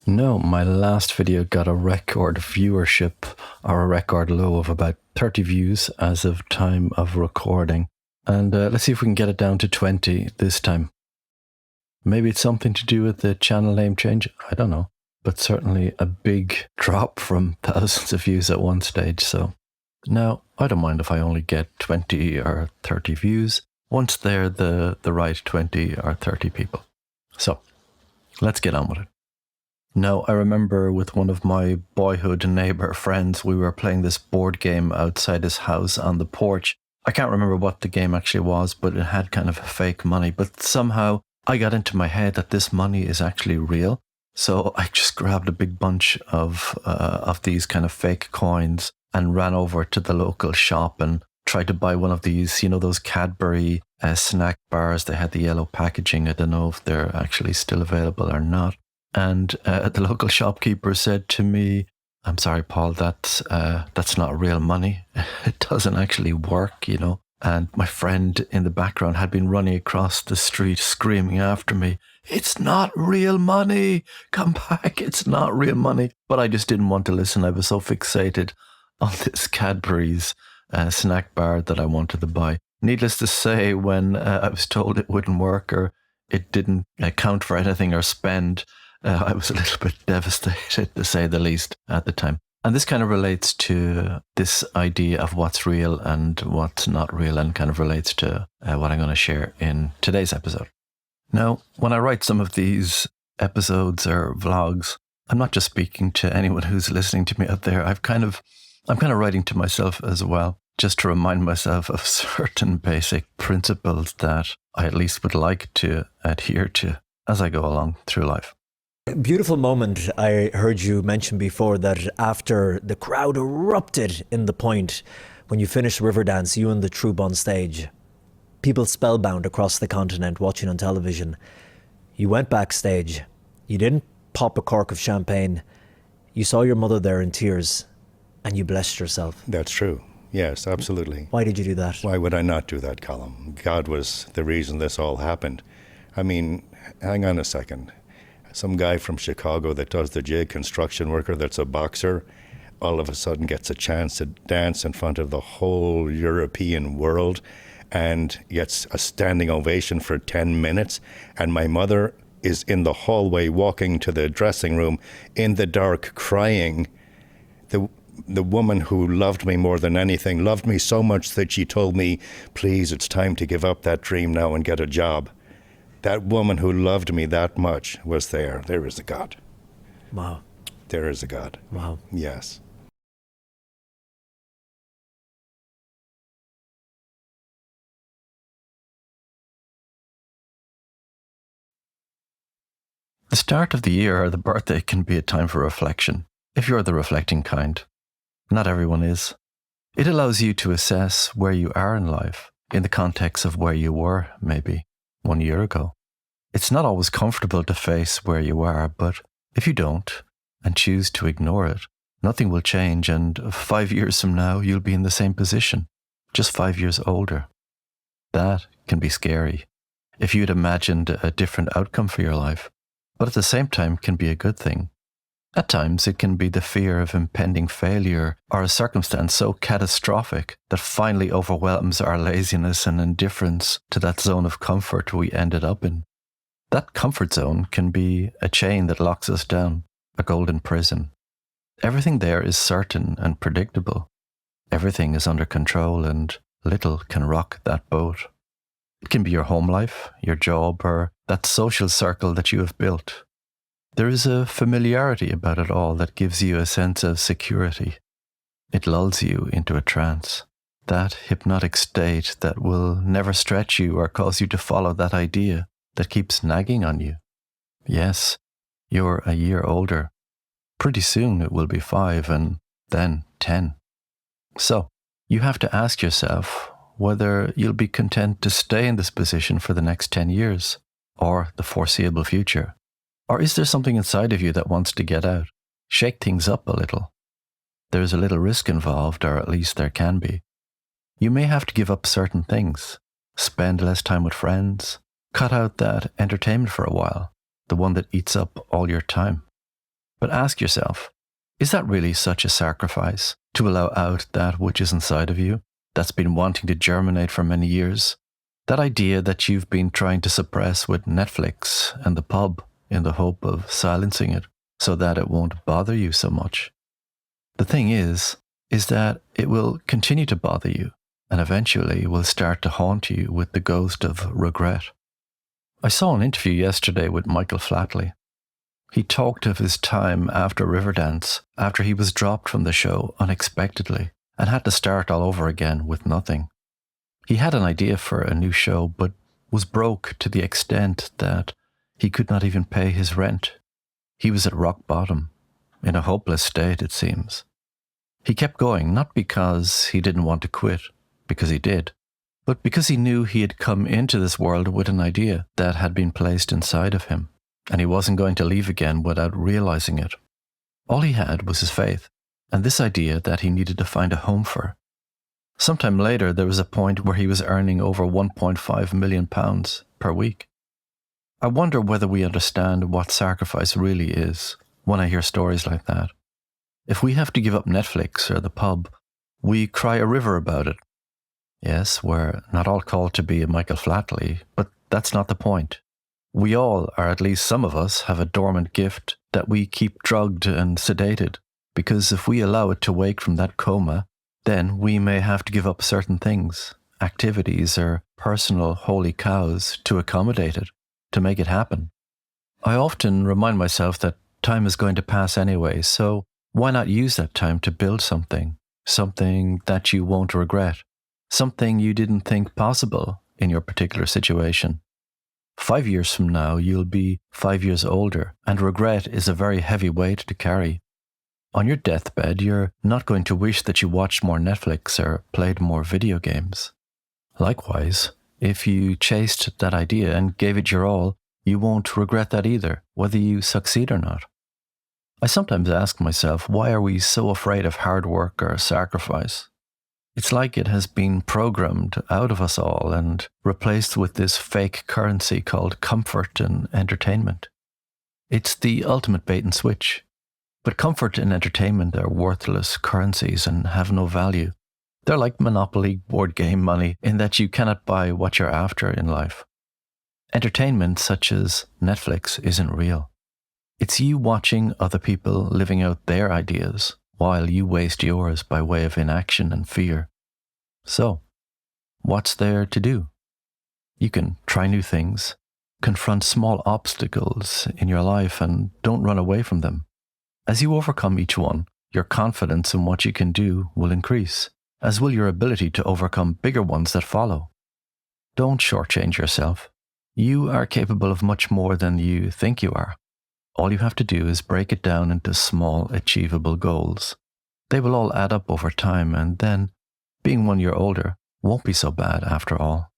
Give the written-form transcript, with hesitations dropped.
No, my last video got a record viewership or a record low of about 30 views as of time of recording. And let's see if we can get it down to 20 this time. Maybe it's something to do with the channel name change. I don't know. But certainly a big drop from thousands of views at one stage. So now I don't mind if I only get 20 or 30 views once they're the right 20 or 30 people. So let's get on with it. Now, I remember with one of my boyhood neighbour friends, we were playing this board game outside his house on the porch. I can't remember what the game actually was, but it had kind of fake money. But somehow I got into my head that this money is actually real. So I just grabbed a big bunch of these kind of fake coins and ran over to the local shop and tried to buy one of these, you know, those Cadbury snack bars. They had the yellow packaging. I don't know if they're actually still available or not. And the local shopkeeper said to me, "I'm sorry, Paul, that's not real money. It doesn't actually work, you know." And my friend in the background had been running across the street screaming after me, "It's not real money. Come back. It's not real money." But I just didn't want to listen. I was so fixated on this Cadbury's snack bar that I wanted to buy. Needless to say, when I was told it wouldn't work or it didn't count for anything or spend, I was a little bit devastated, to say the least, at the time. And this kind of relates to this idea of what's real and what's not real, and kind of relates to what I'm going to share in today's episode. Now, when I write some of these episodes or vlogs, I'm not just speaking to anyone who's listening to me out there. I'm kind of writing to myself as well, just to remind myself of certain basic principles that I at least would like to adhere to as I go along through life. Beautiful moment. I heard you mention before that after the crowd erupted in the point, when you finished Riverdance, you and the troupe on stage, people spellbound across the continent watching on television. You went backstage. You didn't pop a cork of champagne. You saw your mother there in tears and you blessed yourself. That's true. Yes, absolutely. Why did you do that? Why would I not do that, Colin? God was the reason this all happened. I mean, hang on a second. Some guy from Chicago that does the jig, construction worker that's a boxer, all of a sudden gets a chance to dance in front of the whole European world and gets a standing ovation for 10 minutes. And my mother is in the hallway walking to the dressing room in the dark crying. The woman who loved me more than anything, loved me so much that she told me, "Please, it's time to give up that dream now and get a job." That woman who loved me that much was there. There is a God. Wow. There is a God. Wow. Yes. The start of the year or the birthday can be a time for reflection, if you're the reflecting kind. Not everyone is. It allows you to assess where you are in life in the context of where you were, maybe 1 year ago. It's not always comfortable to face where you are, but if you don't and choose to ignore it, nothing will change, and 5 years from now, you'll be in the same position, just 5 years older. That can be scary if you'd imagined a different outcome for your life, but at the same time can be a good thing. At times, it can be the fear of impending failure or a circumstance so catastrophic that finally overwhelms our laziness and indifference to that zone of comfort we ended up in. That comfort zone can be a chain that locks us down, a golden prison. Everything there is certain and predictable. Everything is under control, and little can rock that boat. It can be your home life, your job, or that social circle that you have built. There is a familiarity about it all that gives you a sense of security. It lulls you into a trance, that hypnotic state that will never stretch you or cause you to follow that idea that keeps nagging on you. Yes, you're a year older. Pretty soon it will be 5 and then 10. So, you have to ask yourself whether you'll be content to stay in this position for the next 10 years or the foreseeable future. Or is there something inside of you that wants to get out, shake things up a little? There's a little risk involved, or at least there can be. You may have to give up certain things, spend less time with friends, cut out that entertainment for a while, the one that eats up all your time. But ask yourself, is that really such a sacrifice to allow out that which is inside of you, that's been wanting to germinate for many years? That idea that you've been trying to suppress with Netflix and the pub in the hope of silencing it so that it won't bother you so much. The thing is that it will continue to bother you and eventually will start to haunt you with the ghost of regret. I saw an interview yesterday with Michael Flatley. He talked of his time after Riverdance, after he was dropped from the show unexpectedly and had to start all over again with nothing. He had an idea for a new show, but was broke to the extent that he could not even pay his rent. He was at rock bottom, in a hopeless state, it seems. He kept going, not because he didn't want to quit, because he did, but because he knew he had come into this world with an idea that had been placed inside of him, and he wasn't going to leave again without realizing it. All he had was his faith, and this idea that he needed to find a home for. Sometime later, there was a point where he was earning over £1.5 million per week. I wonder whether we understand what sacrifice really is when I hear stories like that. If we have to give up Netflix or the pub, we cry a river about it. Yes, we're not all called to be a Michael Flatley, but that's not the point. We all, or at least some of us, have a dormant gift that we keep drugged and sedated, because if we allow it to wake from that coma, then we may have to give up certain things, activities or personal holy cows to accommodate it, to make it happen. I often remind myself that time is going to pass anyway, so why not use that time to build something that you won't regret, something you didn't think possible in your particular situation. 5 years from now, you'll be 5 years older, and regret is a very heavy weight to carry. On your deathbed, you're not going to wish that you watched more Netflix or played more video games. Likewise, if you chased that idea and gave it your all, you won't regret that either, whether you succeed or not. I sometimes ask myself, why are we so afraid of hard work or sacrifice? It's like it has been programmed out of us all and replaced with this fake currency called comfort and entertainment. It's the ultimate bait and switch. But comfort and entertainment are worthless currencies and have no value. They're like Monopoly board game money in that you cannot buy what you're after in life. Entertainment such as Netflix isn't real. It's you watching other people living out their ideas while you waste yours by way of inaction and fear. So, what's there to do? You can try new things, confront small obstacles in your life and don't run away from them. As you overcome each one, your confidence in what you can do will increase, as will your ability to overcome bigger ones that follow. Don't shortchange yourself. You are capable of much more than you think you are. All you have to do is break it down into small, achievable goals. They will all add up over time, and then, being 1 year older, won't be so bad after all.